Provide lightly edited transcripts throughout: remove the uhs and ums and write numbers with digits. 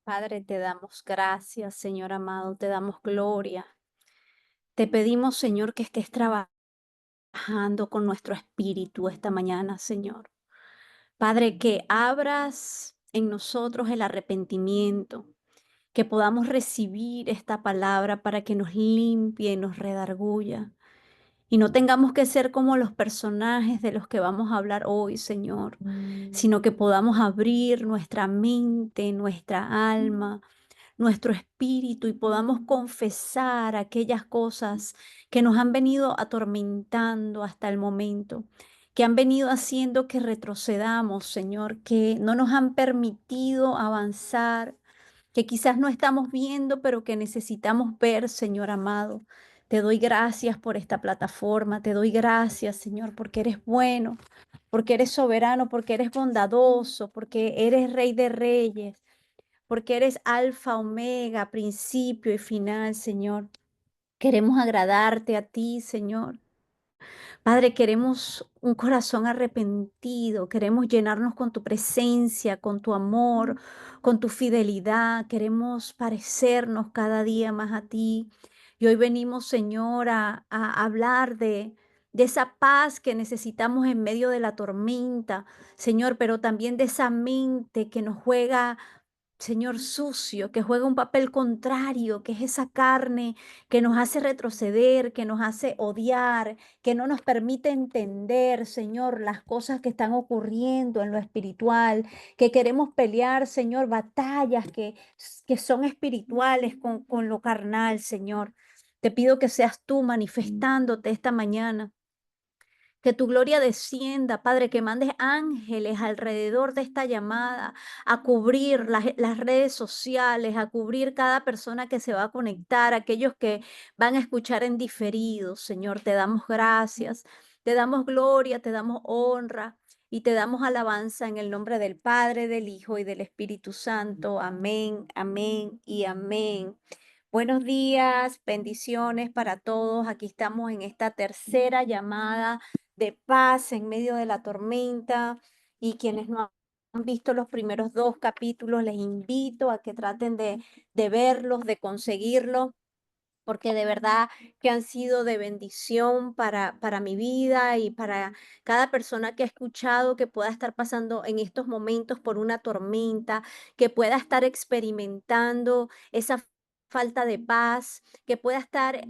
Padre, te damos gracias, Señor amado, te damos gloria. Te pedimos, Señor, que estés trabajando con nuestro espíritu esta mañana, Señor. Padre, que abras en nosotros el arrepentimiento, que podamos recibir esta palabra para que nos limpie y nos redarguya. Y no tengamos que ser como los personajes de los que vamos a hablar hoy, Señor, sino que podamos abrir nuestra mente, nuestra alma, nuestro espíritu y podamos confesar aquellas cosas que nos han venido atormentando hasta el momento, que han venido haciendo que retrocedamos, Señor, que no nos han permitido avanzar, que quizás no estamos viendo, pero que necesitamos ver, Señor amado. Te doy gracias por esta plataforma, te doy gracias, Señor, porque eres bueno, porque eres soberano, porque eres bondadoso, porque eres Rey de Reyes, porque eres alfa, omega, principio y final, Señor. Queremos agradarte a ti, Señor. Padre, queremos un corazón arrepentido, queremos llenarnos con tu presencia, con tu amor, con tu fidelidad, queremos parecernos cada día más a ti. Y hoy venimos, Señor, a hablar de esa paz que necesitamos en medio de la tormenta, Señor, pero también de esa mente que nos juega, Señor, sucio, que juega un papel contrario, que es esa carne que nos hace retroceder, que nos hace odiar, que no nos permite entender, Señor, las cosas que están ocurriendo en lo espiritual, que queremos pelear, Señor, batallas que son espirituales con lo carnal, Señor. Te pido que seas tú manifestándote esta mañana, que tu gloria descienda, Padre, que mandes ángeles alrededor de esta llamada a cubrir las redes sociales, a cubrir cada persona que se va a conectar, aquellos que van a escuchar en diferido. Señor, te damos gracias, te damos gloria, te damos honra y te damos alabanza en el nombre del Padre, del Hijo y del Espíritu Santo. Amén, amén y amén. Buenos días, bendiciones para todos. Aquí estamos en esta tercera llamada de paz en medio de la tormenta, y quienes no han visto los primeros dos capítulos, les invito a que traten de verlos, de conseguirlos, porque de verdad que han sido de bendición para mi vida y para cada persona que ha escuchado, que pueda estar pasando en estos momentos por una tormenta, que pueda estar experimentando esa falta de paz, que pueda estar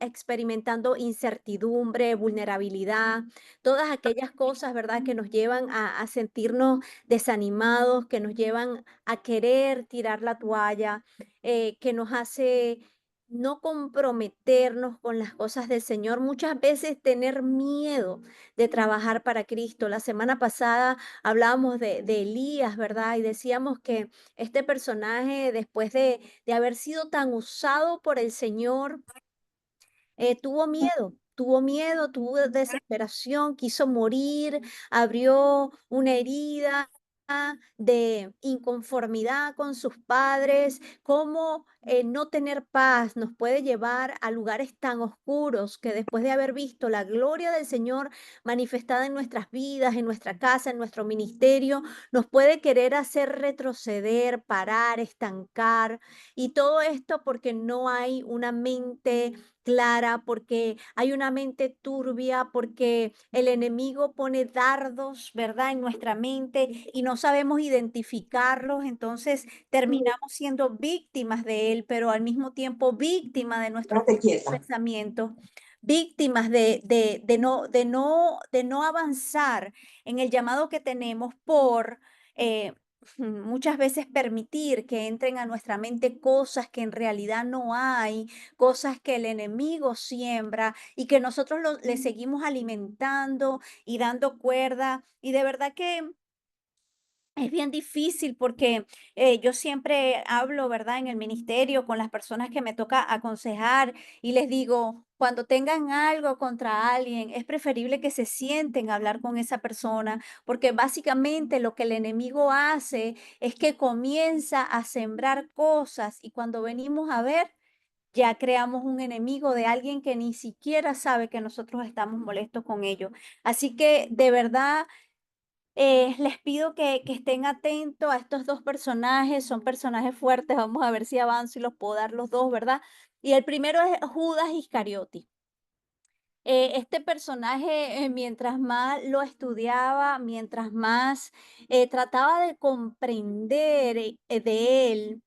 experimentando incertidumbre, vulnerabilidad, todas aquellas cosas, ¿verdad?, que nos llevan a sentirnos desanimados, que nos llevan a querer tirar la toalla, que nos hace no comprometernos con las cosas del Señor, muchas veces tener miedo de trabajar para Cristo. La semana pasada hablábamos de Elías, ¿verdad? Y decíamos que este personaje, después de haber sido tan usado por el Señor, tuvo miedo, tuvo desesperación, quiso morir, abrió una herida de inconformidad con sus padres. Cómo no tener paz nos puede llevar a lugares tan oscuros, que después de haber visto la gloria del Señor manifestada en nuestras vidas, en nuestra casa, en nuestro ministerio, nos puede querer hacer retroceder, parar, estancar. Y todo esto porque no hay una mente clara, porque hay una mente turbia, porque el enemigo pone dardos, ¿verdad?, en nuestra mente y no sabemos identificarlos. Entonces terminamos siendo víctimas de él, pero al mismo tiempo víctimas de nuestros Estate quieta. pensamientos, víctimas de no avanzar en el llamado que tenemos por eh, muchas veces permitir que entren a nuestra mente cosas que en realidad no hay, cosas que el enemigo siembra y que nosotros le seguimos alimentando y dando cuerda. Y de verdad que es bien difícil porque yo siempre hablo, ¿verdad?, en el ministerio con las personas que me toca aconsejar, y les digo, cuando tengan algo contra alguien, es preferible que se sienten a hablar con esa persona, porque básicamente lo que el enemigo hace es que comienza a sembrar cosas, y cuando venimos a ver, ya creamos un enemigo de alguien que ni siquiera sabe que nosotros estamos molestos con ellos. Así que de verdad Les pido que estén atentos a estos dos personajes, son personajes fuertes, vamos a ver si avanzo y los puedo dar los dos, ¿verdad? Y el primero es Judas Iscariote. Este personaje, mientras más lo estudiaba, mientras más trataba de comprender de él,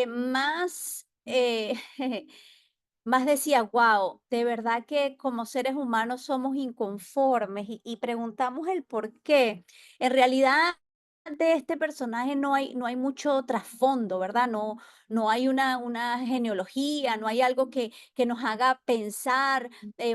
más, más decía, wow, de verdad que como seres humanos somos inconformes y preguntamos el por qué. En realidad, de este personaje no hay mucho trasfondo, ¿verdad? No hay una genealogía, no hay algo que nos haga pensar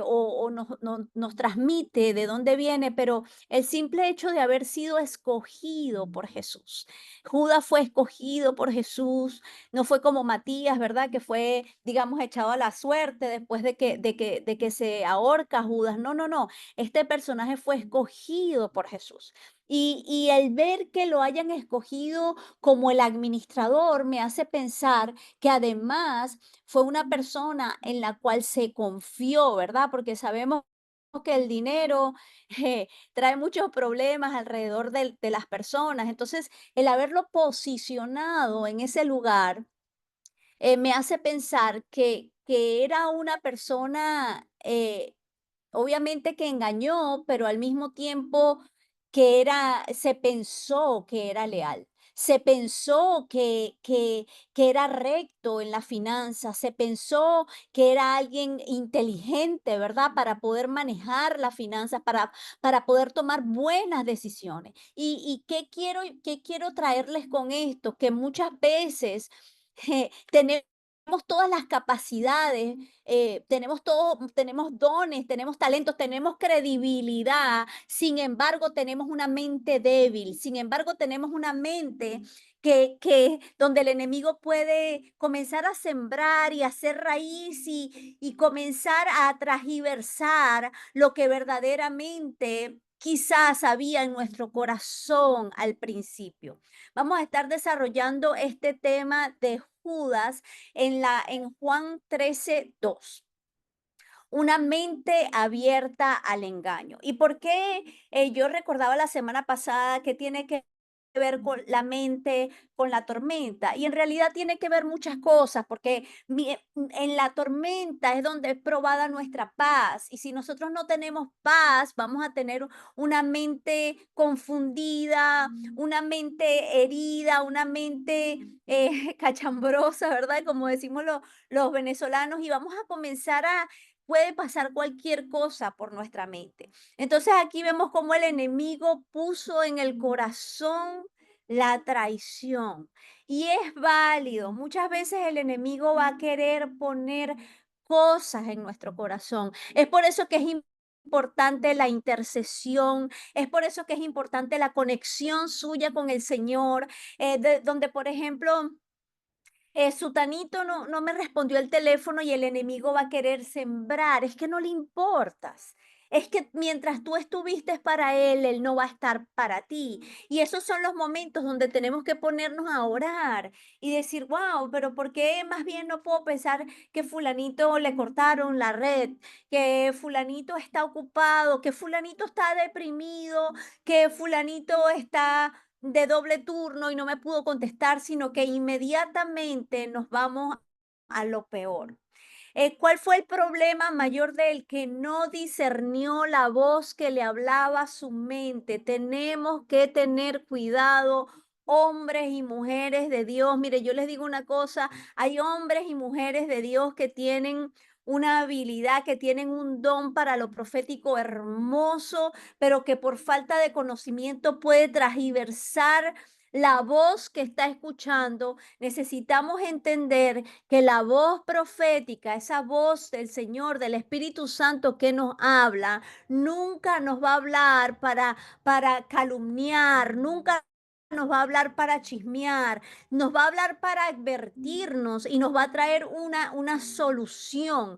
o nos transmite de dónde viene, pero el simple hecho de haber sido escogido por Jesús. Judas fue escogido por Jesús, no fue como Matías, ¿verdad? Que fue, digamos, echado a la suerte después de que se ahorca Judas. No, no, no. Este personaje fue escogido por Jesús. Y el ver que lo hayan escogido como el administrador me hace pensar que además fue una persona en la cual se confió, ¿verdad? Porque sabemos que el dinero trae muchos problemas alrededor de las personas. Entonces, el haberlo posicionado en ese lugar me hace pensar que era una persona obviamente que engañó, pero al mismo tiempo se pensó que era leal. Se pensó que era recto en las finanzas, se pensó que era alguien inteligente, ¿verdad? Para poder manejar las finanzas, para poder tomar buenas decisiones. ¿Y qué quiero traerles con esto? Que muchas veces tenemos todas las capacidades, tenemos todo, tenemos dones, tenemos talentos, tenemos credibilidad, sin embargo tenemos una mente débil, sin embargo tenemos una mente que donde el enemigo puede comenzar a sembrar y hacer raíz y comenzar a transgiversar lo que verdaderamente quizás había en nuestro corazón al principio. Vamos a estar desarrollando este tema de Judas en Juan 13:2, una mente abierta al engaño. ¿Y por qué yo recordaba la semana pasada que tiene que ver con la mente, con la tormenta? Y en realidad tiene que ver muchas cosas, porque en la tormenta es donde es probada nuestra paz. Y si nosotros no tenemos paz, vamos a tener una mente confundida, una mente herida, una mente cachambrosa, ¿verdad? Como decimos los venezolanos, y vamos a comenzar puede pasar cualquier cosa por nuestra mente. Entonces aquí vemos cómo el enemigo puso en el corazón la traición. Y es válido. Muchas veces el enemigo va a querer poner cosas en nuestro corazón. Es por eso que es importante la intercesión, es por eso que es importante la conexión suya con el Señor, donde, por ejemplo, sutanito no me respondió el teléfono y el enemigo va a querer sembrar, es que no le importas. Es que mientras tú estuviste para él no va a estar para ti. Y esos son los momentos donde tenemos que ponernos a orar y decir, wow, pero ¿por qué más bien no puedo pensar que fulanito le cortaron la red, que fulanito está ocupado, que fulanito está deprimido, que fulanito está de doble turno y no me pudo contestar, sino que inmediatamente nos vamos a lo peor? ¿Cuál fue el problema mayor de él? Que no discernió la voz que le hablaba a su mente. Tenemos que tener cuidado, hombres y mujeres de Dios. Mire, yo les digo una cosa, hay hombres y mujeres de Dios que tienen una habilidad, que tienen un don para lo profético hermoso, pero que por falta de conocimiento puede transgiversar la voz que está escuchando. Necesitamos entender que la voz profética, esa voz del Señor, del Espíritu Santo que nos habla, nunca nos va a hablar para calumniar, nunca nos va a hablar para chismear, nos va a hablar para advertirnos y nos va a traer una solución.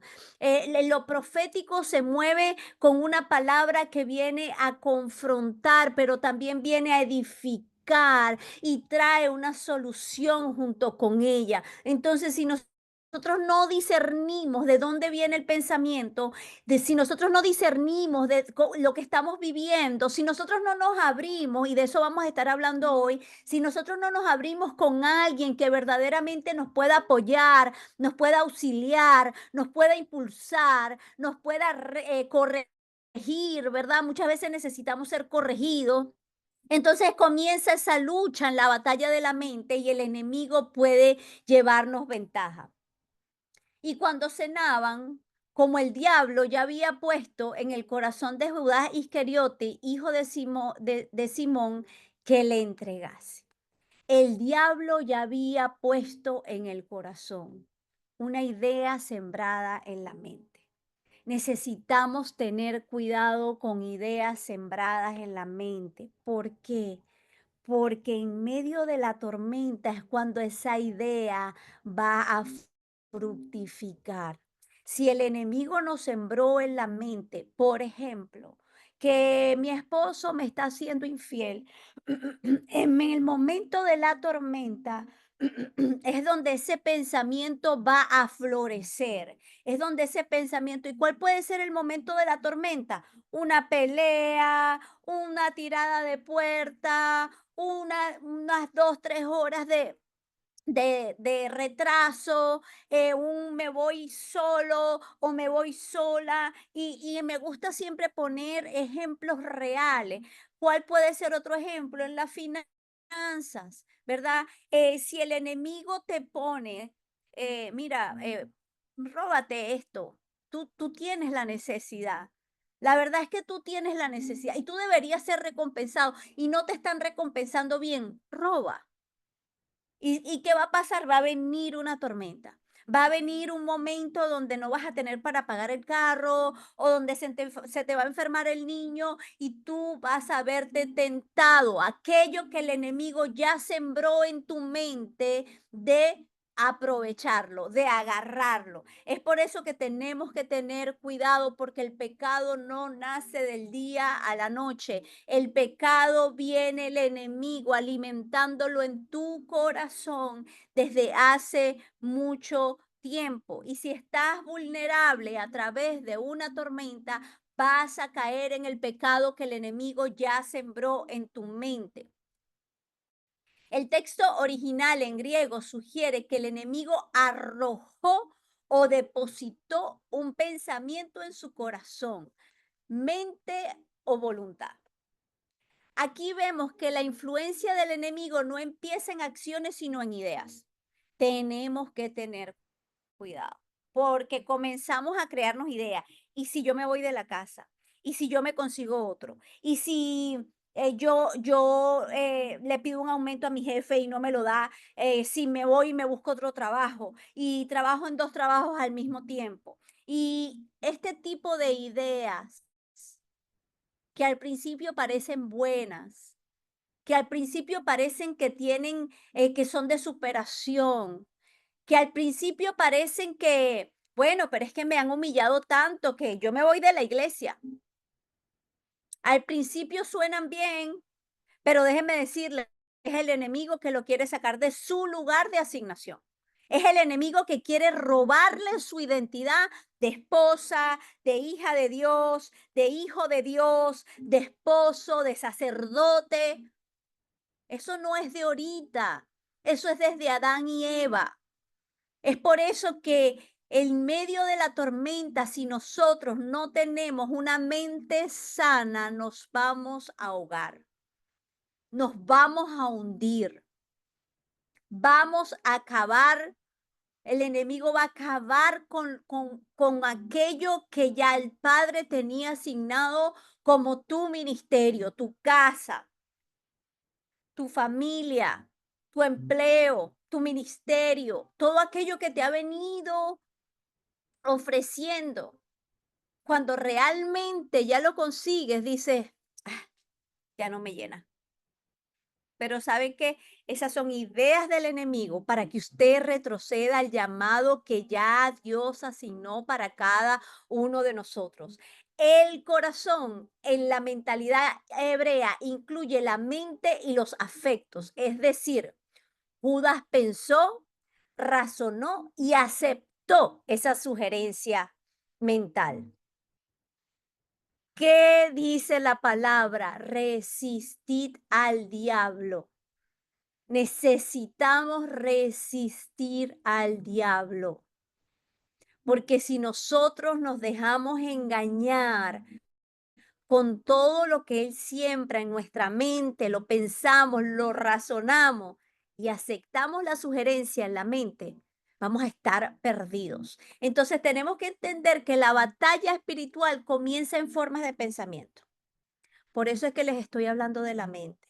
Lo profético se mueve con una palabra que viene a confrontar, pero también viene a edificar y trae una solución junto con ella. Entonces, si nosotros no discernimos de dónde viene el pensamiento, de si nosotros no discernimos de lo que estamos viviendo, si nosotros no nos abrimos, y de eso vamos a estar hablando hoy, si nosotros no nos abrimos con alguien que verdaderamente nos pueda apoyar, nos pueda auxiliar, nos pueda impulsar, nos pueda corregir, ¿verdad? Muchas veces necesitamos ser corregidos. Entonces comienza esa lucha en la batalla de la mente y el enemigo puede llevarnos ventaja. Y cuando cenaban, como el diablo ya había puesto en el corazón de Judas Iscariote, hijo de Simón, que le entregase. El diablo ya había puesto en el corazón una idea sembrada en la mente. Necesitamos tener cuidado con ideas sembradas en la mente. ¿Por qué? Porque en medio de la tormenta es cuando esa idea va a fructificar. Si el enemigo nos sembró en la mente, por ejemplo, que mi esposo me está haciendo infiel, en el momento de la tormenta es donde ese pensamiento va a florecer, es donde ese pensamiento, ¿y cuál puede ser el momento de la tormenta? Una pelea, una tirada de puerta, unas 2, 3 horas de retraso, un me voy solo o me voy sola, y me gusta siempre poner ejemplos reales. ¿Cuál puede ser otro ejemplo? En las finanzas, ¿verdad? Si el enemigo te pone, mira, róbate esto, tú tienes la necesidad. La verdad es que tú tienes la necesidad y tú deberías ser recompensado y no te están recompensando bien, roba. ¿Y qué va a pasar? Va a venir una tormenta. Va a venir un momento donde no vas a tener para pagar el carro o donde se te va a enfermar el niño y tú vas a verte tentado. Aquello que el enemigo ya sembró en tu mente de aprovecharlo, de agarrarlo. Es por eso que tenemos que tener cuidado porque el pecado no nace del día a la noche. El pecado viene el enemigo alimentándolo en tu corazón desde hace mucho tiempo. Y si estás vulnerable a través de una tormenta, vas a caer en el pecado que el enemigo ya sembró en tu mente. El texto original en griego sugiere que el enemigo arrojó o depositó un pensamiento en su corazón, mente o voluntad. Aquí vemos que la influencia del enemigo no empieza en acciones, sino en ideas. Tenemos que tener cuidado, porque comenzamos a crearnos ideas. ¿Y si yo me voy de la casa? ¿Y si yo me consigo otro? ¿Y si yo le pido un aumento a mi jefe y no me lo da? Si me voy y me busco otro trabajo y trabajo en 2 trabajos al mismo tiempo. Y este tipo de ideas que al principio parecen buenas, que al principio parecen que tienen, que son de superación, que al principio parecen que, bueno, pero es que me han humillado tanto que yo me voy de la iglesia. Al principio suenan bien, pero déjeme decirle, es el enemigo que lo quiere sacar de su lugar de asignación. Es el enemigo que quiere robarle su identidad de esposa, de hija de Dios, de hijo de Dios, de esposo, de sacerdote. Eso no es de ahorita, eso es desde Adán y Eva. Es por eso que en medio de la tormenta, si nosotros no tenemos una mente sana, nos vamos a ahogar, nos vamos a hundir, vamos a acabar, el enemigo va a acabar con aquello que ya el Padre tenía asignado como tu ministerio, tu casa, tu familia, tu empleo, tu ministerio, todo aquello que te ha venido ofreciendo. Cuando realmente ya lo consigues, dices, "Ah, ya no me llena". Pero sabe que esas son ideas del enemigo para que usted retroceda al llamado que ya Dios asignó para cada uno de nosotros. El corazón en la mentalidad hebrea incluye la mente y los afectos, es decir, Judas pensó, razonó y aceptó esa sugerencia mental. ¿Qué dice la palabra? Resistid al diablo. Necesitamos resistir al diablo, porque si nosotros nos dejamos engañar con todo lo que él siembra en nuestra mente, lo pensamos, lo razonamos y aceptamos la sugerencia en la mente, vamos a estar perdidos. Entonces tenemos que entender que la batalla espiritual comienza en formas de pensamiento. Por eso es que les estoy hablando de la mente.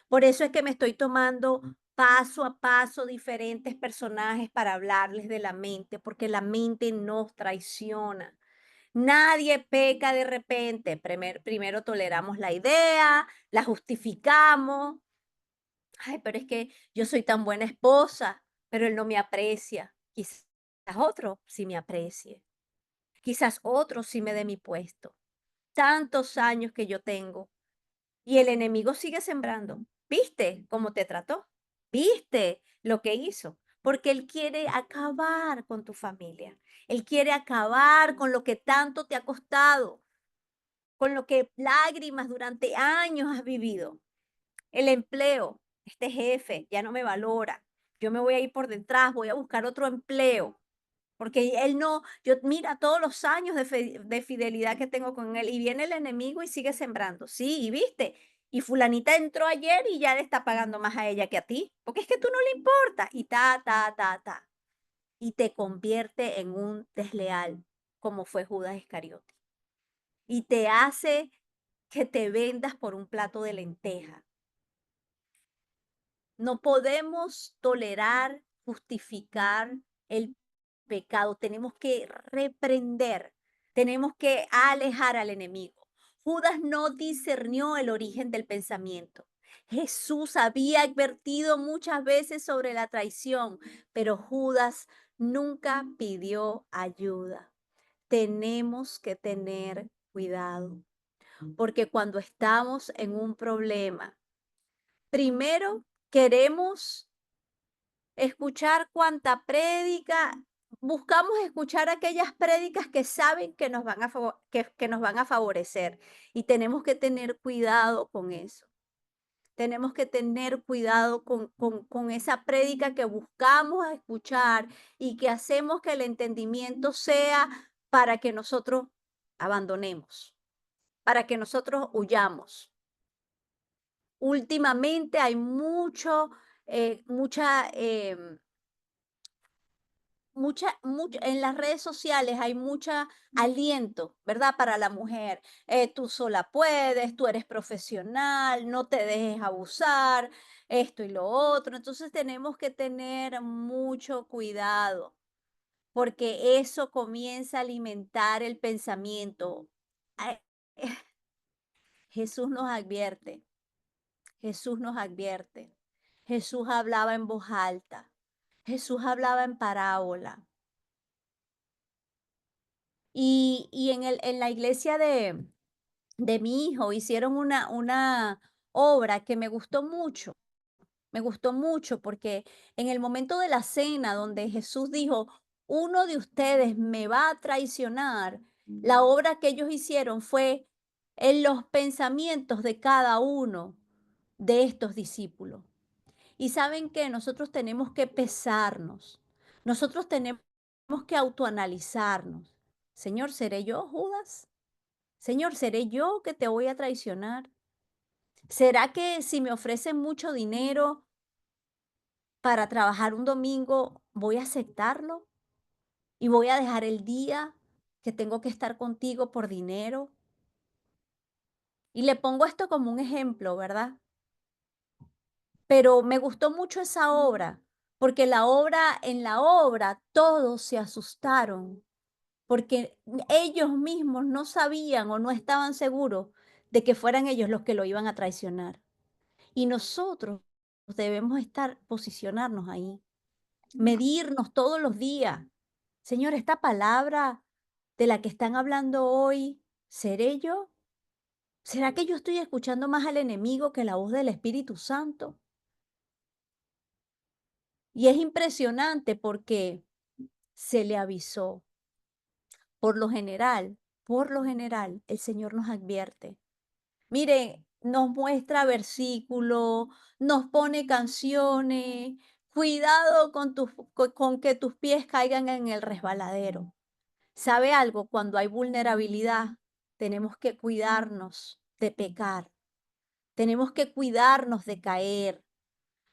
Por eso es que me estoy tomando paso a paso diferentes personajes para hablarles de la mente, porque la mente nos traiciona. Nadie peca de repente. Primero toleramos la idea, la justificamos. Ay, pero es que yo soy tan buena esposa, pero él no me aprecia. Quizás otro sí me aprecie. Quizás otro sí me dé mi puesto. Tantos años que yo tengo. Y el enemigo sigue sembrando. ¿Viste cómo te trató? ¿Viste lo que hizo? Porque él quiere acabar con tu familia. Él quiere acabar con lo que tanto te ha costado, con lo que lágrimas durante años has vivido. El empleo, este jefe ya no me valora. Yo me voy a ir por detrás, voy a buscar otro empleo. Porque él no, yo mira todos los años de fidelidad que tengo con él y viene el enemigo y sigue sembrando. Sí, y viste, y fulanita entró ayer y ya le está pagando más a ella que a ti, porque es que tú no le importa y ta. Y te convierte en un desleal, como fue Judas Iscariote. Y te hace que te vendas por un plato de lenteja. No podemos tolerar, justificar el pecado. Tenemos que reprender, tenemos que alejar al enemigo. Judas no discernió el origen del pensamiento. Jesús había advertido muchas veces sobre la traición, pero Judas nunca pidió ayuda. Tenemos que tener cuidado, porque cuando estamos en un problema, primero queremos escuchar cuanta prédica, buscamos escuchar aquellas prédicas que saben que nos van a que nos van a favorecer, y tenemos que tener cuidado con eso. Tenemos que tener cuidado con esa prédica que buscamos escuchar y que hacemos que el entendimiento sea para que nosotros abandonemos, para que nosotros huyamos. Últimamente hay mucha en las redes sociales hay mucha aliento, ¿verdad? Para la mujer. Tú sola puedes, tú eres profesional, no te dejes abusar, esto y lo otro. Entonces tenemos que tener mucho cuidado, porque eso comienza a alimentar el pensamiento. Ay, Jesús nos advierte, Jesús nos advierte. Jesús hablaba en voz alta, Jesús hablaba en parábola. Y en la iglesia de mi hijo hicieron una obra que me gustó mucho porque en el momento de la cena donde Jesús dijo, uno de ustedes me va a traicionar, la obra que ellos hicieron fue en los pensamientos de cada uno de estos discípulos. Y saben que nosotros tenemos que pesarnos, nosotros tenemos que autoanalizarnos. Señor, ¿seré yo, Judas? Señor, ¿seré yo que te voy a traicionar? ¿Será que si me ofrecen mucho dinero para trabajar un domingo, voy a aceptarlo? ¿Y voy a dejar el día que tengo que estar contigo por dinero? Y le pongo esto como un ejemplo, ¿verdad? Pero me gustó mucho esa obra, porque en la obra todos se asustaron, porque ellos mismos no sabían o no estaban seguros de que fueran ellos los que lo iban a traicionar. Y nosotros debemos posicionarnos ahí, medirnos todos los días. Señor, esta palabra de la que están hablando hoy, ¿seré yo? ¿Será que yo estoy escuchando más al enemigo que la voz del Espíritu Santo? Y es impresionante porque se le avisó. Por lo general, el Señor nos advierte. Mire, nos muestra versículos, nos pone canciones. Cuidado con que tus pies caigan en el resbaladero. ¿Sabe algo? Cuando hay vulnerabilidad, tenemos que cuidarnos de pecar, tenemos que cuidarnos de caer.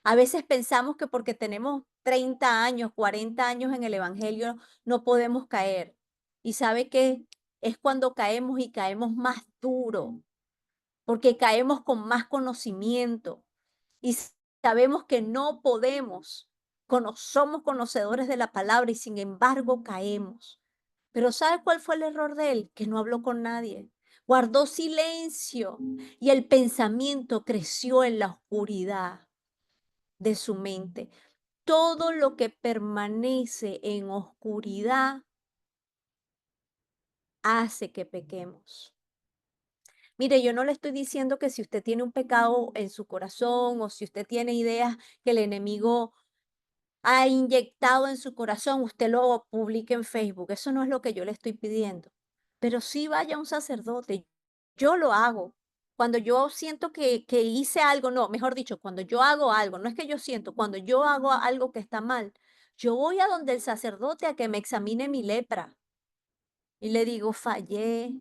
A veces pensamos que porque tenemos 30 años, 40 años en el Evangelio, no podemos caer. Y sabe que es cuando caemos y caemos más duro, porque caemos con más conocimiento y sabemos que no podemos, somos conocedores de la palabra y sin embargo caemos. Pero ¿sabe cuál fue el error de él? Que no habló con nadie. Guardó silencio y el pensamiento creció en la oscuridad de su mente. Todo lo que permanece en oscuridad hace que pequemos. Mire, yo no le estoy diciendo que si usted tiene un pecado en su corazón o si usted tiene ideas que el enemigo ha inyectado en su corazón, usted lo publique en Facebook. Eso no es lo que yo le estoy pidiendo. Pero sí vaya a un sacerdote. Yo lo hago. Cuando yo siento que hice algo, no, mejor dicho, cuando yo hago algo, no es que yo siento, cuando yo hago algo que está mal, yo voy a donde el sacerdote a que me examine mi lepra y le digo, fallé,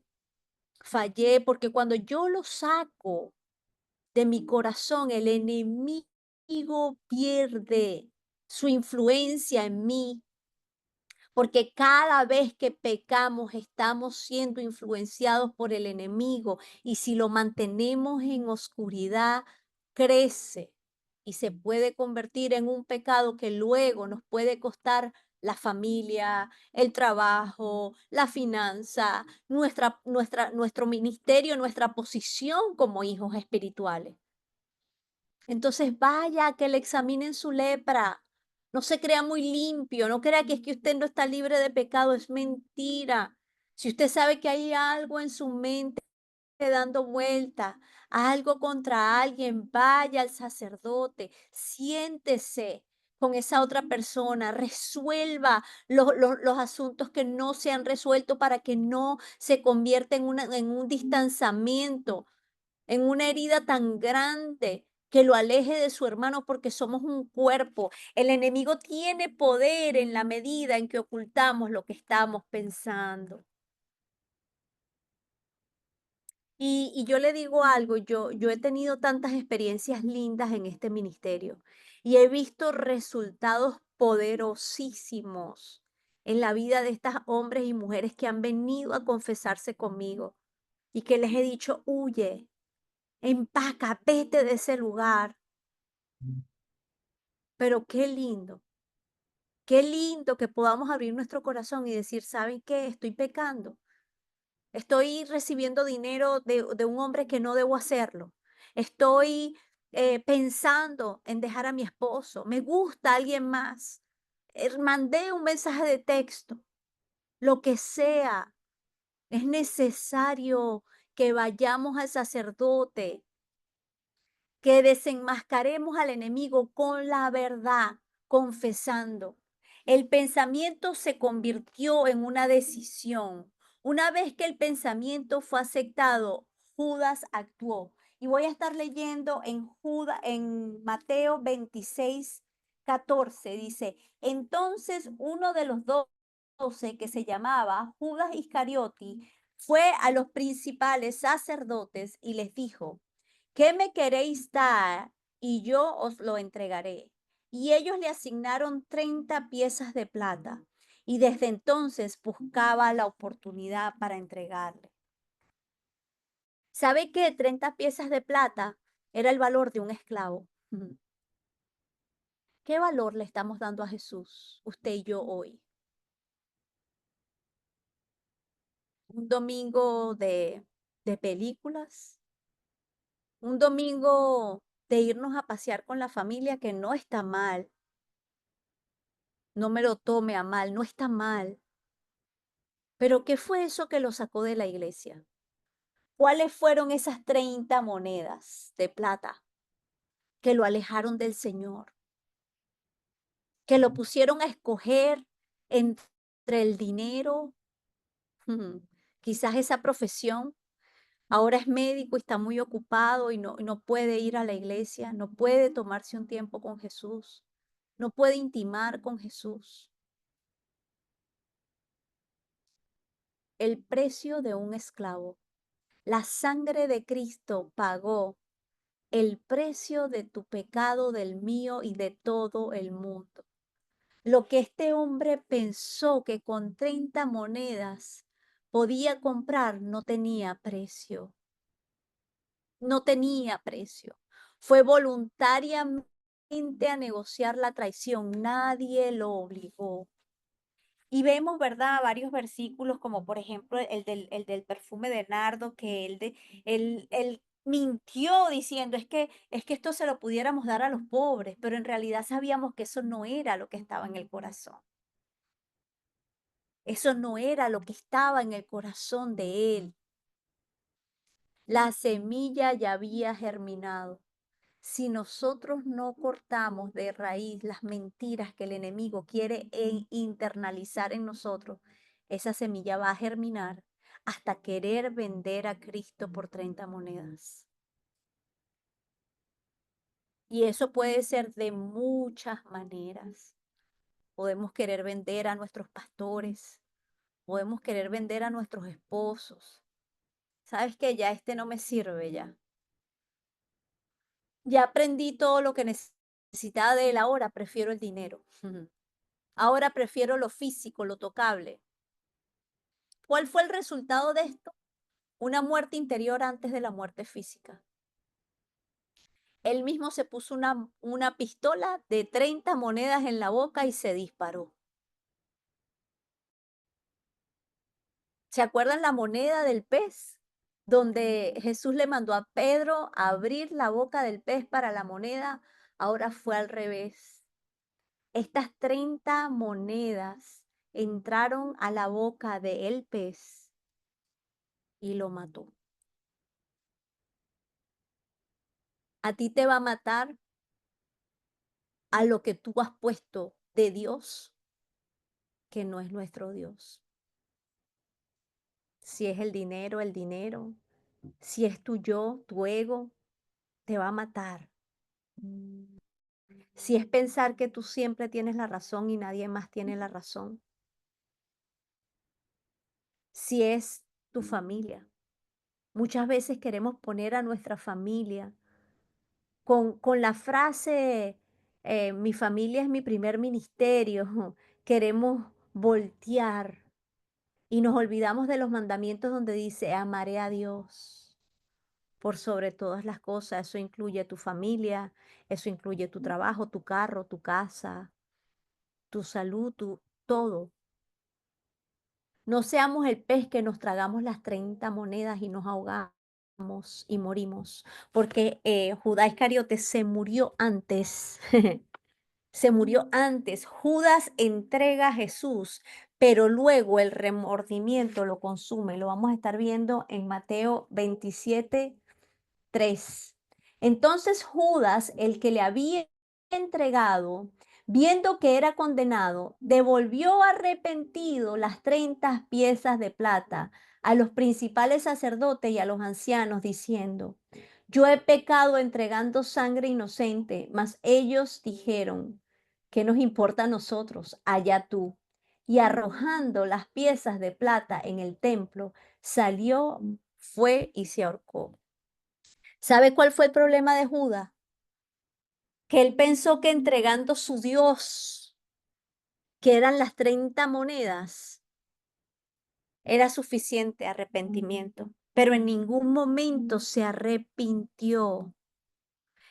porque cuando yo lo saco de mi corazón, el enemigo pierde su influencia en mí, porque cada vez que pecamos estamos siendo influenciados por el enemigo y si lo mantenemos en oscuridad, crece y se puede convertir en un pecado que luego nos puede costar la familia, el trabajo, la finanza, nuestro ministerio, nuestra posición como hijos espirituales. Entonces vaya a que le examinen su lepra. No se crea muy limpio, no crea que es que usted no está libre de pecado, es mentira. Si usted sabe que hay algo en su mente dando vuelta, algo contra alguien, vaya al sacerdote, siéntese con esa otra persona, resuelva los asuntos que no se han resuelto para que no se convierta en un distanciamiento, en una herida tan grande que lo aleje de su hermano porque somos un cuerpo. El enemigo tiene poder en la medida en que ocultamos lo que estamos pensando. Y yo le digo algo, yo he tenido tantas experiencias lindas en este ministerio y he visto resultados poderosísimos en la vida de estas hombres y mujeres que han venido a confesarse conmigo y que les he dicho, huye, empaca, vete de ese lugar. Pero qué lindo que podamos abrir nuestro corazón y decir, ¿saben qué? Estoy pecando. Estoy recibiendo dinero de un hombre que no debo hacerlo. Estoy pensando en dejar a mi esposo. Me gusta alguien más. Mandé un mensaje de texto. Lo que sea. Es necesario que vayamos al sacerdote, que desenmascaremos al enemigo con la verdad, confesando. El pensamiento se convirtió en una decisión. Una vez que el pensamiento fue aceptado, Judas actuó. Y voy a estar leyendo en Mateo 26:14. Dice, entonces uno de los 12 que se llamaba Judas Iscariote fue a los principales sacerdotes y les dijo, ¿qué me queréis dar? Y yo os lo entregaré. Y ellos le asignaron 30 piezas de plata. Y desde entonces buscaba la oportunidad para entregarle. ¿Sabe qué? 30 piezas de plata era el valor de un esclavo. Ujú. ¿Qué valor le estamos dando a Jesús, usted y yo hoy? Un domingo de películas, un domingo de irnos a pasear con la familia, que no está mal. No me lo tome a mal, no está mal. Pero ¿qué fue eso que lo sacó de la iglesia? ¿Cuáles fueron esas 30 monedas de plata que lo alejaron del Señor? que lo pusieron a escoger entre el dinero, quizás esa profesión. Ahora es médico y está muy ocupado y no puede ir a la iglesia, no puede tomarse un tiempo con Jesús, no puede intimar con Jesús. El precio de un esclavo. La sangre de Cristo pagó el precio de tu pecado, del mío y de todo el mundo. Lo que este hombre pensó que con 30 monedas podía comprar no tenía precio, no tenía precio. Fue voluntariamente a negociar la traición, nadie lo obligó. Y vemos, ¿verdad?, varios versículos, como por ejemplo el del perfume de nardo, que él mintió diciendo, es que esto se lo pudiéramos dar a los pobres, pero en realidad sabíamos que eso no era lo que estaba en el corazón. Eso no era lo que estaba en el corazón de él. La semilla ya había germinado. Si nosotros no cortamos de raíz las mentiras que el enemigo quiere internalizar en nosotros, esa semilla va a germinar hasta querer vender a Cristo por 30 monedas. Y eso puede ser de muchas maneras. Podemos querer vender a nuestros pastores, podemos querer vender a nuestros esposos. ¿Sabes qué? Ya este no me sirve ya. Ya aprendí todo lo que necesitaba de él, ahora prefiero el dinero. Ahora prefiero lo físico, lo tocable. ¿Cuál fue el resultado de esto? Una muerte interior antes de la muerte física. Él mismo se puso una pistola de 30 monedas en la boca y se disparó. ¿Se acuerdan la moneda del pez? Donde Jesús le mandó a Pedro a abrir la boca del pez para la moneda, ahora fue al revés. Estas 30 monedas entraron a la boca del pez y lo mató. A ti te va a matar a lo que tú has puesto de Dios, que no es nuestro Dios. Si es el dinero, el dinero. Si es tu yo, tu ego, te va a matar. Si es pensar que tú siempre tienes la razón y nadie más tiene la razón. Si es tu familia. Muchas veces queremos poner a nuestra familia con la frase, mi familia es mi primer ministerio. Queremos voltear y nos olvidamos de los mandamientos donde dice, amaré a Dios por sobre todas las cosas. Eso incluye tu familia, eso incluye tu trabajo, tu carro, tu casa, tu salud, todo. No seamos el pez que nos tragamos las 30 monedas y nos ahogamos y morimos, porque Judá Iscariote se murió antes. Se murió antes. Judas entrega a Jesús, pero luego el remordimiento lo consume. Lo vamos a estar viendo en Mateo 27:3. Entonces Judas, el que le había entregado, viendo que era condenado, devolvió arrepentido las 30 piezas de plata a los principales sacerdotes y a los ancianos, diciendo, yo he pecado entregando sangre inocente, mas ellos dijeron, ¿qué nos importa a nosotros? Allá tú. Y arrojando las piezas de plata en el templo, salió, fue y se ahorcó. ¿Sabe cuál fue el problema de Judas? Que él pensó que entregando su Dios, que eran las 30 monedas, era suficiente arrepentimiento, pero en ningún momento se arrepintió.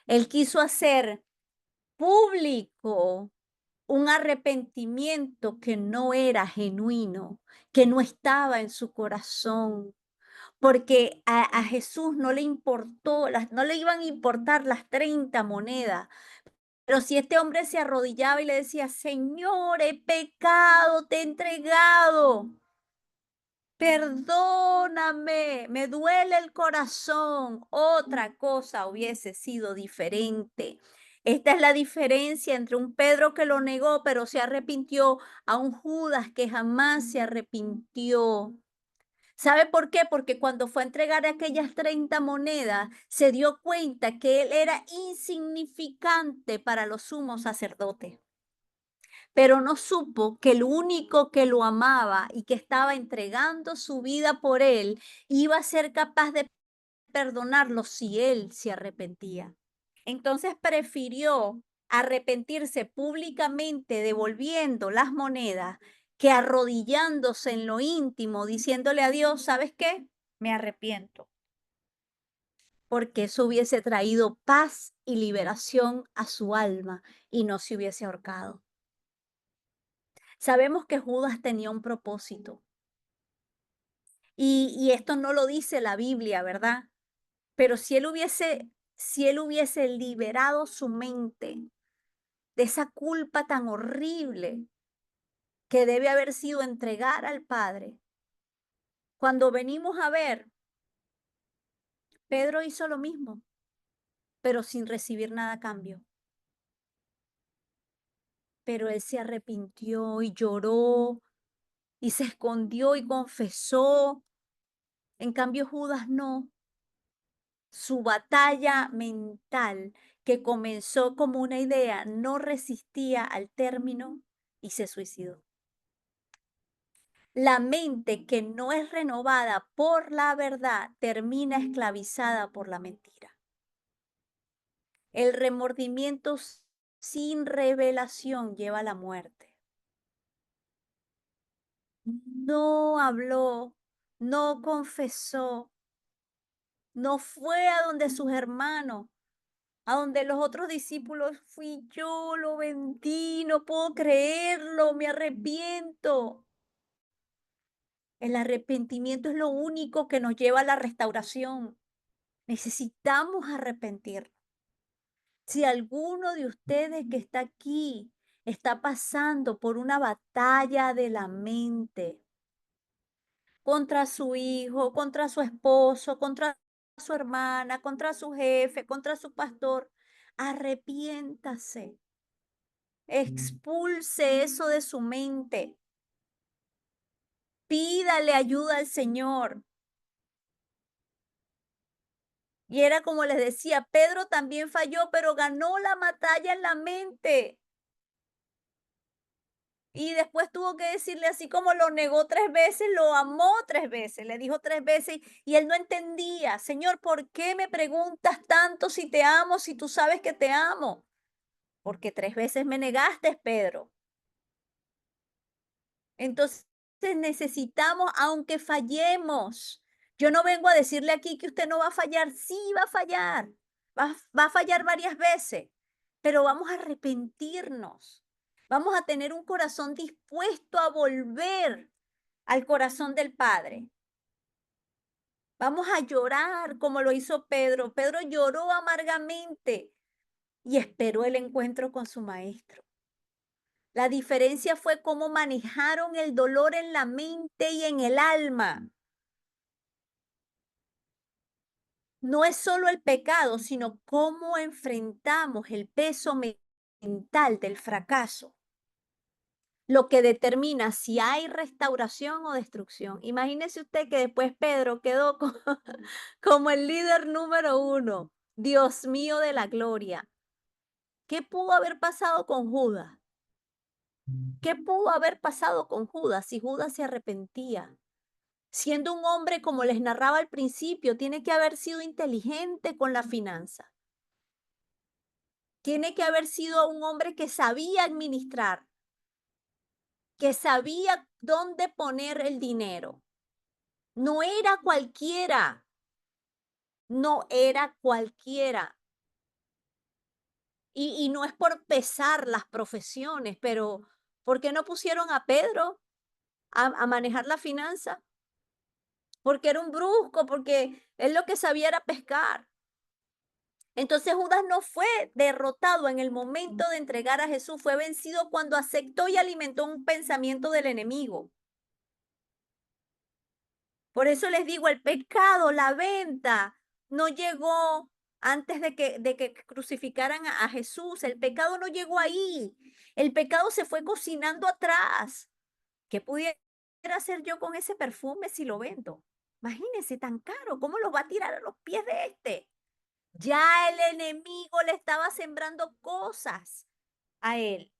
Él quiso hacer público un arrepentimiento que no era genuino, que no estaba en su corazón, porque a Jesús no le importó, no le iban a importar las 30 monedas. Pero si este hombre se arrodillaba y le decía, Señor, he pecado, te he entregado, perdóname, me duele el corazón, otra cosa hubiese sido diferente. Esta es la diferencia entre un Pedro que lo negó, pero se arrepintió, a un Judas que jamás se arrepintió. ¿Sabe por qué? Porque cuando fue a entregar aquellas 30 monedas, se dio cuenta que él era insignificante para los sumos sacerdotes, pero no supo que el único que lo amaba y que estaba entregando su vida por él, iba a ser capaz de perdonarlo si él se arrepentía. Entonces prefirió arrepentirse públicamente devolviendo las monedas que arrodillándose en lo íntimo diciéndole a Dios, ¿sabes qué? Me arrepiento, porque eso hubiese traído paz y liberación a su alma y no se hubiese ahorcado. Sabemos que Judas tenía un propósito y esto no lo dice la Biblia, ¿verdad? Pero si él hubiese liberado su mente de esa culpa tan horrible que debe haber sido entregar al Padre. Cuando venimos a ver, Pedro hizo lo mismo, pero sin recibir nada a cambio. Pero él se arrepintió y lloró y se escondió y confesó. En cambio, Judas no. Su batalla mental, que comenzó como una idea, no resistía al término y se suicidó. La mente que no es renovada por la verdad termina esclavizada por la mentira. El remordimiento sin revelación lleva a la muerte. No habló, no confesó, no fue a donde sus hermanos, a donde los otros discípulos, fui yo, lo vendí, no puedo creerlo, me arrepiento. El arrepentimiento es lo único que nos lleva a la restauración. Necesitamos arrepentirnos. Si alguno de ustedes que está aquí está pasando por una batalla de la mente contra su hijo, contra su esposo, contra su hermana, contra su jefe, contra su pastor, arrepiéntase, expulse eso de su mente, pídale ayuda al Señor. Y era como les decía, Pedro también falló, pero ganó la batalla en la mente. Y después tuvo que decirle, así como lo negó 3 veces, lo amó 3 veces, le dijo 3 veces, y él no entendía: "Señor, ¿por qué me preguntas tanto si te amo, si tú sabes que te amo?". "Porque 3 veces me negaste, Pedro". Entonces necesitamos, aunque fallemos, yo no vengo a decirle aquí que usted no va a fallar, sí va a fallar, va a fallar varias veces, pero vamos a arrepentirnos, vamos a tener un corazón dispuesto a volver al corazón del Padre. Vamos a llorar como lo hizo Pedro. Pedro lloró amargamente y esperó el encuentro con su maestro. La diferencia fue cómo manejaron el dolor en la mente y en el alma. No es solo el pecado, sino cómo enfrentamos el peso mental del fracaso, lo que determina si hay restauración o destrucción. Imagínese usted que después Pedro quedó como el líder número 1. Dios mío de la gloria. ¿Qué pudo haber pasado con Judas? ¿Qué pudo haber pasado con Judas si Judas se arrepentía? Siendo un hombre, como les narraba al principio, tiene que haber sido inteligente con la finanza. Tiene que haber sido un hombre que sabía administrar, que sabía dónde poner el dinero. No era cualquiera, no era cualquiera. Y no es por pesar las profesiones, pero ¿por qué no pusieron a Pedro a manejar la finanza? Porque era un brusco, porque él lo que sabía era pescar. Entonces Judas no fue derrotado en el momento de entregar a Jesús, fue vencido cuando aceptó y alimentó un pensamiento del enemigo. Por eso les digo, el pecado, la venta, no llegó antes de que crucificaran a Jesús. El pecado no llegó ahí. El pecado se fue cocinando atrás. ¿Qué pudiera hacer yo con ese perfume si lo vendo? Imagínense, tan caro, ¿cómo lo va a tirar a los pies de este? Ya el enemigo le estaba sembrando cosas a él,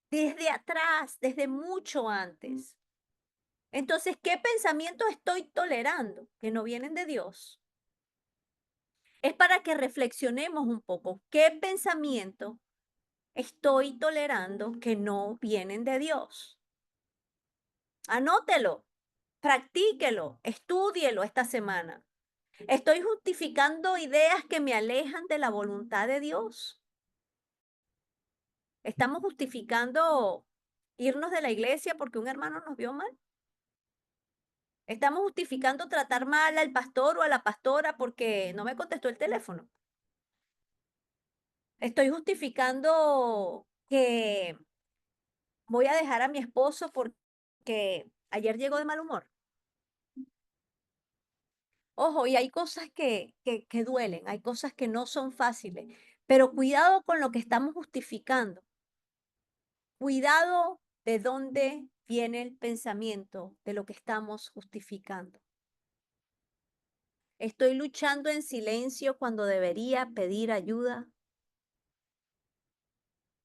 desde atrás, desde mucho antes. Entonces, ¿qué pensamientos estoy tolerando que no vienen de Dios? Es para que reflexionemos un poco. ¿Qué pensamiento estoy tolerando que no vienen de Dios? Anótelo, practíquelo, estúdielo esta semana. ¿Estoy justificando ideas que me alejan de la voluntad de Dios? ¿Estamos justificando irnos de la iglesia porque un hermano nos vio mal? ¿Estamos justificando tratar mal al pastor o a la pastora porque no me contestó el teléfono? ¿Estoy justificando que voy a dejar a mi esposo porque ayer llegó de mal humor? Ojo, y hay cosas que duelen, hay cosas que no son fáciles, pero cuidado con lo que estamos justificando. Cuidado de dónde viene el pensamiento de lo que estamos justificando. Estoy luchando en silencio cuando debería pedir ayuda.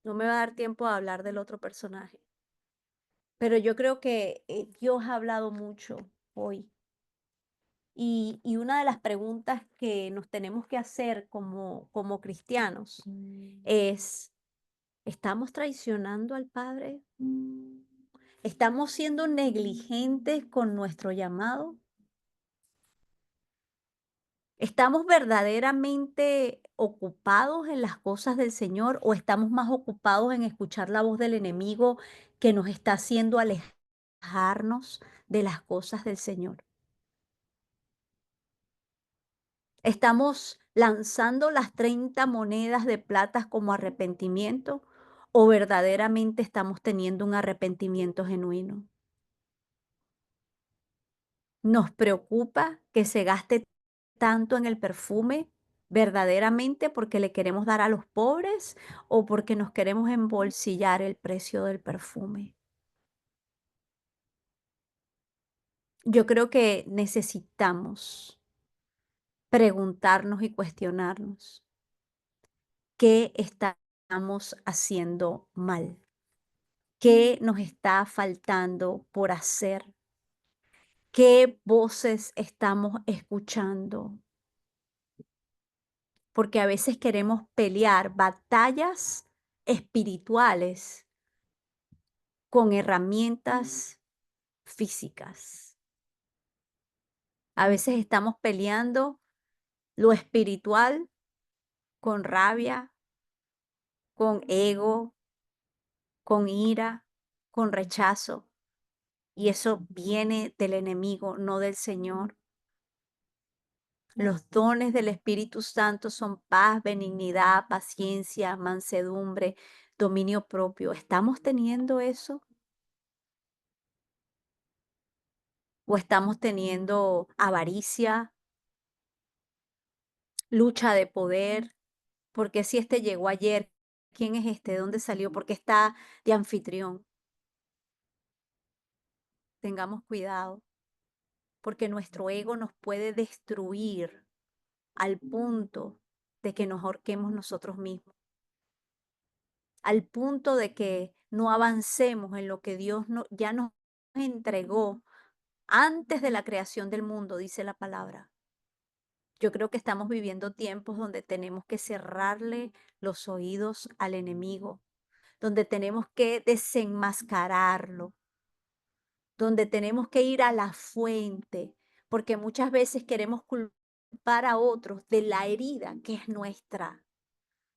No me va a dar tiempo a hablar del otro personaje, pero yo creo que Dios ha hablado mucho hoy. Y una de las preguntas que nos tenemos que hacer como cristianos es, ¿estamos traicionando al Padre? ¿Estamos siendo negligentes con nuestro llamado? ¿Estamos verdaderamente ocupados en las cosas del Señor o estamos más ocupados en escuchar la voz del enemigo que nos está haciendo alejarnos de las cosas del Señor? ¿Estamos lanzando las 30 monedas de plata como arrepentimiento o verdaderamente estamos teniendo un arrepentimiento genuino? ¿Nos preocupa que se gaste tanto en el perfume verdaderamente porque le queremos dar a los pobres o porque nos queremos embolsillar el precio del perfume? Yo creo que necesitamos preguntarnos y cuestionarnos qué estamos haciendo mal, qué nos está faltando por hacer, qué voces estamos escuchando, porque a veces queremos pelear batallas espirituales con herramientas físicas. A veces estamos peleando lo espiritual con rabia, con ego, con ira, con rechazo, y eso viene del enemigo, no del Señor. Los dones del Espíritu Santo son paz, benignidad, paciencia, mansedumbre, dominio propio. ¿Estamos teniendo eso? ¿O estamos teniendo avaricia, lucha de poder? ¿Por qué si este llegó ayer? ¿Quién es este? ¿De dónde salió? ¿Por qué está de anfitrión? Tengamos cuidado, porque nuestro ego nos puede destruir al punto de que nos ahorquemos nosotros mismos, al punto de que no avancemos en lo que Dios ya nos entregó antes de la creación del mundo, dice la palabra. Yo creo que estamos viviendo tiempos donde tenemos que cerrarle los oídos al enemigo, donde tenemos que desenmascararlo, donde tenemos que ir a la fuente, porque muchas veces queremos culpar a otros de la herida que es nuestra.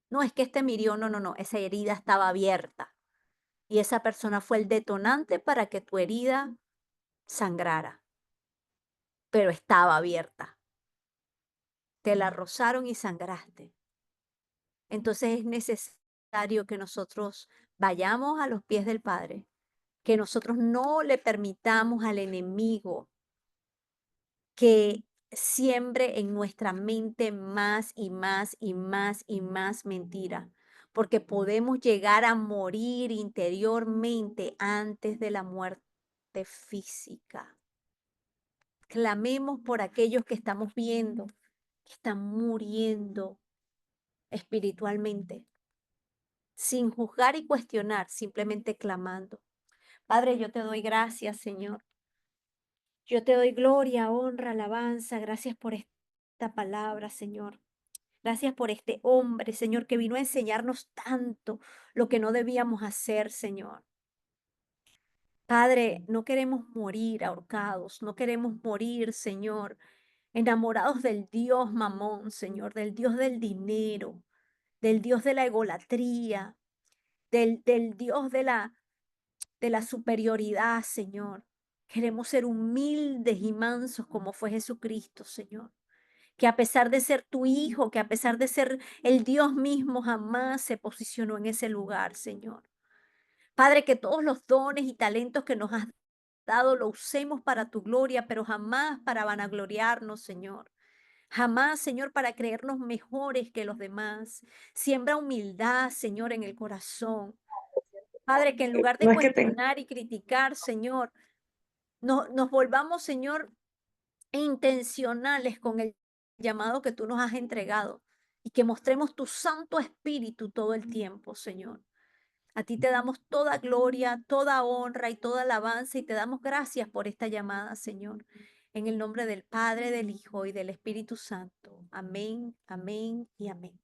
No es que este me hirió, no, no, no, esa herida estaba abierta y esa persona fue el detonante para que tu herida sangrara, pero estaba abierta. Te la rozaron y sangraste. Entonces es necesario que nosotros vayamos a los pies del Padre, que nosotros no le permitamos al enemigo que siembre en nuestra mente más y más y más y más mentira, porque podemos llegar a morir interiormente antes de la muerte física. Clamemos por aquellos que estamos viendo, que están muriendo espiritualmente, sin juzgar y cuestionar, simplemente clamando. Padre, yo te doy gracias, Señor. Yo te doy gloria, honra, alabanza. Gracias por esta palabra, Señor. Gracias por este hombre, Señor, que vino a enseñarnos tanto lo que no debíamos hacer, Señor. Padre, no queremos morir ahorcados, no queremos morir, Señor, enamorados del Dios mamón, Señor, del Dios del dinero, del Dios de la egolatría, del Dios de la superioridad, Señor. Queremos ser humildes y mansos como fue Jesucristo, Señor. Que a pesar de ser tu hijo, que a pesar de ser el Dios mismo, jamás se posicionó en ese lugar, Señor. Padre, que todos los dones y talentos que nos has dado lo usemos para tu gloria, pero jamás para vanagloriarnos, Señor. Jamás, Señor, para creernos mejores que los demás. Siembra humildad, Señor, en el corazón. Padre, que en lugar de No es que te cuestionar y criticar, Señor, nos volvamos, Señor, intencionales con el llamado que tú nos has entregado y que mostremos tu Santo Espíritu todo el tiempo, Señor. A ti te damos toda gloria, toda honra y toda alabanza y te damos gracias por esta llamada, Señor. En el nombre del Padre, del Hijo y del Espíritu Santo. Amén, amén y amén.